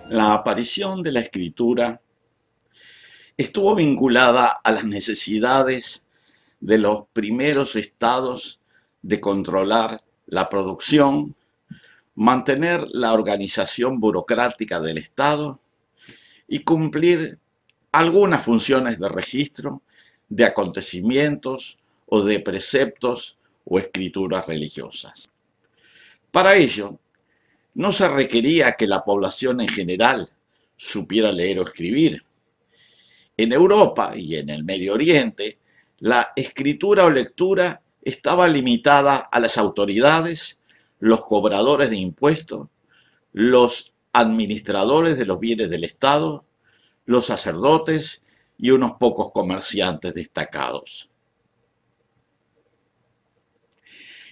La aparición de la escritura estuvo vinculada a las necesidades de los primeros estados de controlar la producción, mantener la organización burocrática del Estado y cumplir algunas funciones de registro de acontecimientos o de preceptos o escrituras religiosas. Para ello, no se requería que la población en general supiera leer o escribir. En Europa y en el Medio Oriente, la escritura o lectura estaba limitada a las autoridades, los cobradores de impuestos, los administradores de los bienes del Estado, los sacerdotes y unos pocos comerciantes destacados.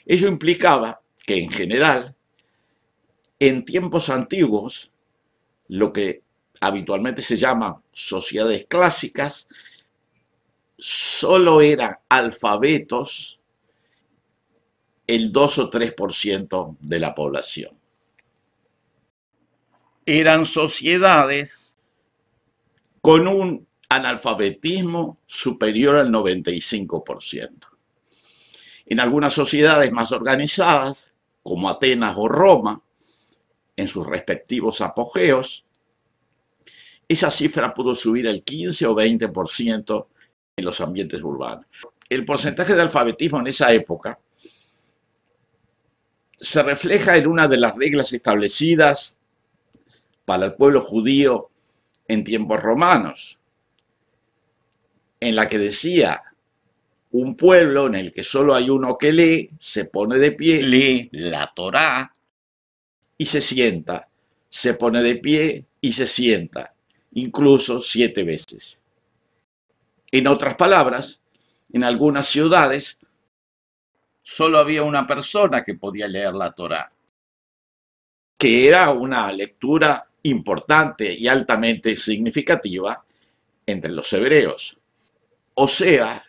Ello implicaba que, en general, en tiempos antiguos, lo que habitualmente se llama sociedades clásicas, solo eran alfabetos el 2 o 3% de la población. Eran sociedades con un analfabetismo superior al 95%. En algunas sociedades más organizadas, como Atenas o Roma, en sus respectivos apogeos, esa cifra pudo subir al 15 o 20% en los ambientes urbanos. El porcentaje de alfabetismo en esa época se refleja en una de las reglas establecidas para el pueblo judío en tiempos romanos, en la que decía: un pueblo en el que solo hay uno que lee, se pone de pie, lee la Torá y se sienta, se pone de pie y se sienta, incluso 7 veces. En otras palabras, en algunas ciudades solo había una persona que podía leer la Torá, que era una lectura importante y altamente significativa entre los hebreos. O sea,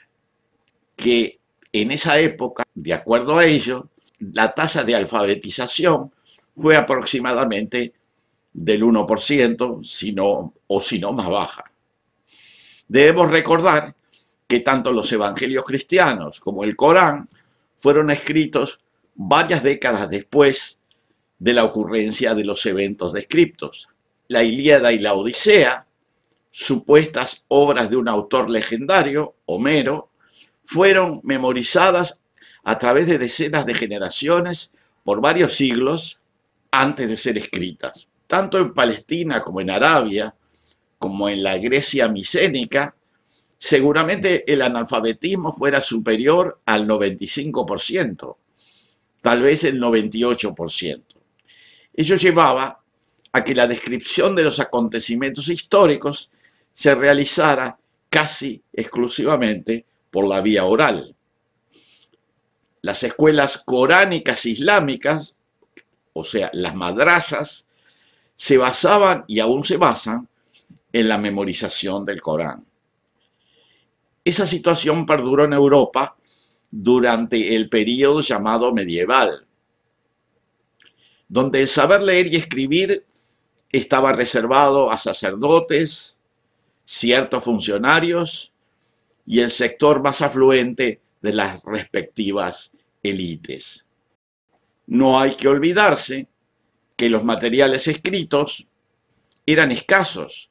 que en esa época, de acuerdo a ello, la tasa de alfabetización fue aproximadamente del 1%, si no más baja. Debemos recordar que tanto los evangelios cristianos como el Corán fueron escritos varias décadas después de la ocurrencia de los eventos descriptos. La Ilíada y la Odisea, supuestas obras de un autor legendario, Homero, fueron memorizadas a través de decenas de generaciones por varios siglos antes de ser escritas. Tanto en Palestina como en Arabia, como en la Grecia micénica, seguramente el analfabetismo fuera superior al 95%, tal vez el 98%. Ello llevaba a que la descripción de los acontecimientos históricos se realizara casi exclusivamente por la vía oral. Las escuelas coránicas islámicas, o sea, las madrasas, se basaban y aún se basan en la memorización del Corán. Esa situación perduró en Europa durante el período llamado medieval, donde el saber leer y escribir estaba reservado a sacerdotes, ciertos funcionarios y el sector más afluente de las respectivas élites. No hay que olvidarse que los materiales escritos eran escasos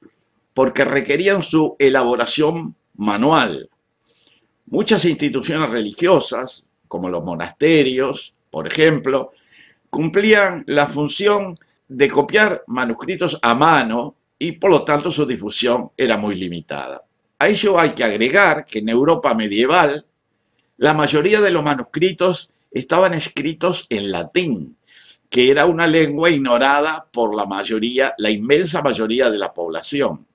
porque requerían su elaboración manual. Muchas instituciones religiosas, como los monasterios, por ejemplo, cumplían la función de copiar manuscritos a mano y por lo tanto su difusión era muy limitada. A ello hay que agregar que en Europa medieval la mayoría de los manuscritos estaban escritos en latín, que era una lengua ignorada por la inmensa mayoría de la población.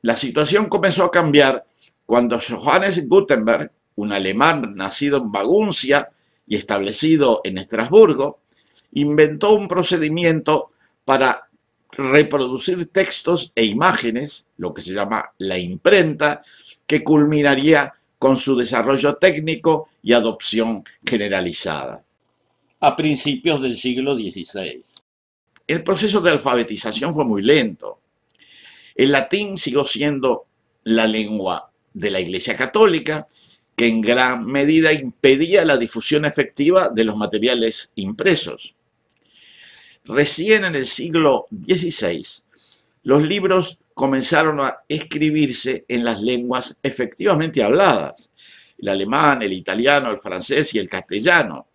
La situación comenzó a cambiar cuando Johannes Gutenberg, un alemán nacido en Maguncia y establecido en Estrasburgo, inventó un procedimiento para reproducir textos e imágenes, lo que se llama la imprenta, que culminaría con su desarrollo técnico y adopción generalizada a principios del siglo XVI. el proceso de alfabetización fue muy lento. El latín siguió siendo la lengua de la Iglesia Católica, que en gran medida impedía la difusión efectiva de los materiales impresos. Recién en el siglo XVI, los libros comenzaron a escribirse en las lenguas efectivamente habladas: el alemán, el italiano, el francés y el castellano.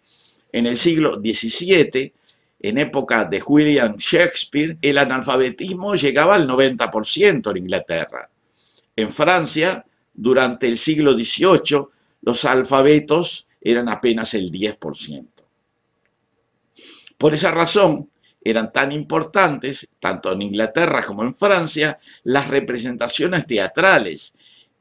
En el siglo XVII, en época de William Shakespeare, el analfabetismo llegaba al 90% en Inglaterra. En Francia, durante el siglo XVIII, los alfabetos eran apenas el 10%. Por esa razón, eran tan importantes, tanto en Inglaterra como en Francia, las representaciones teatrales.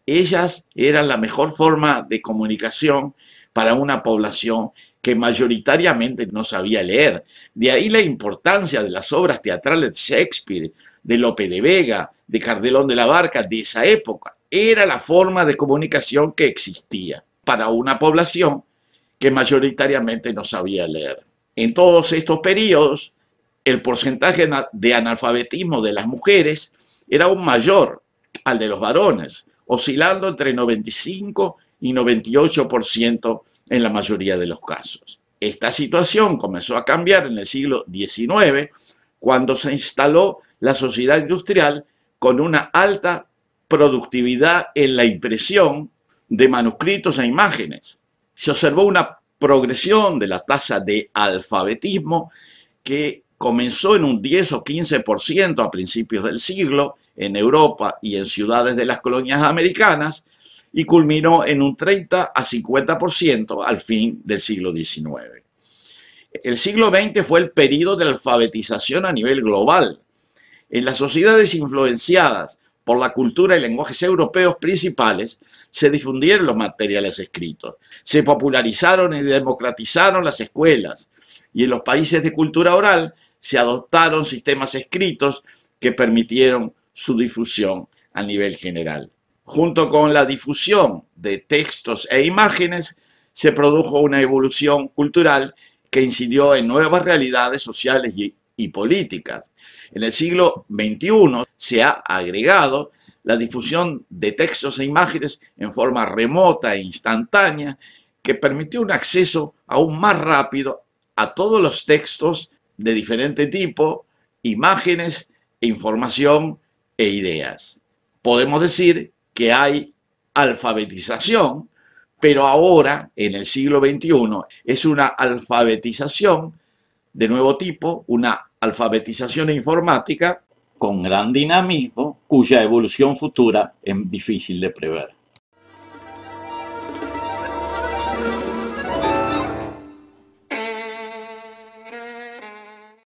Ellas eran la mejor forma de comunicación para una población que mayoritariamente no sabía leer. De ahí la importancia de las obras teatrales de Shakespeare, de Lope de Vega, de Cardelón de la Barca, de esa época. Era la forma de comunicación que existía para una población que mayoritariamente no sabía leer. En todos estos periodos, el porcentaje de analfabetismo de las mujeres era aún mayor al de los varones, oscilando entre 95 y 98% en la mayoría de los casos. Esta situación comenzó a cambiar en el siglo XIX, cuando se instaló la sociedad industrial con una alta productividad en la impresión de manuscritos e imágenes. Se observó una progresión de la tasa de alfabetismo que comenzó en un 10 o 15% a principios del siglo en Europa y en ciudades de las colonias americanas, y culminó en un 30 a 50% al fin del siglo XIX. El siglo XX fue el periodo de la alfabetización a nivel global. En las sociedades influenciadas por la cultura y lenguajes europeos principales, se difundieron los materiales escritos, se popularizaron y democratizaron las escuelas, y en los países de cultura oral se adoptaron sistemas escritos que permitieron su difusión a nivel general. Junto con la difusión de textos e imágenes, se produjo una evolución cultural que incidió en nuevas realidades sociales y políticas. En el siglo XXI se ha agregado la difusión de textos e imágenes en forma remota e instantánea, que permitió un acceso aún más rápido a todos los textos de diferente tipo, imágenes, información e ideas. Podemos decir que hay alfabetización, pero ahora, en el siglo XXI, es una alfabetización de nuevo tipo, una alfabetización informática con gran dinamismo, cuya evolución futura es difícil de prever.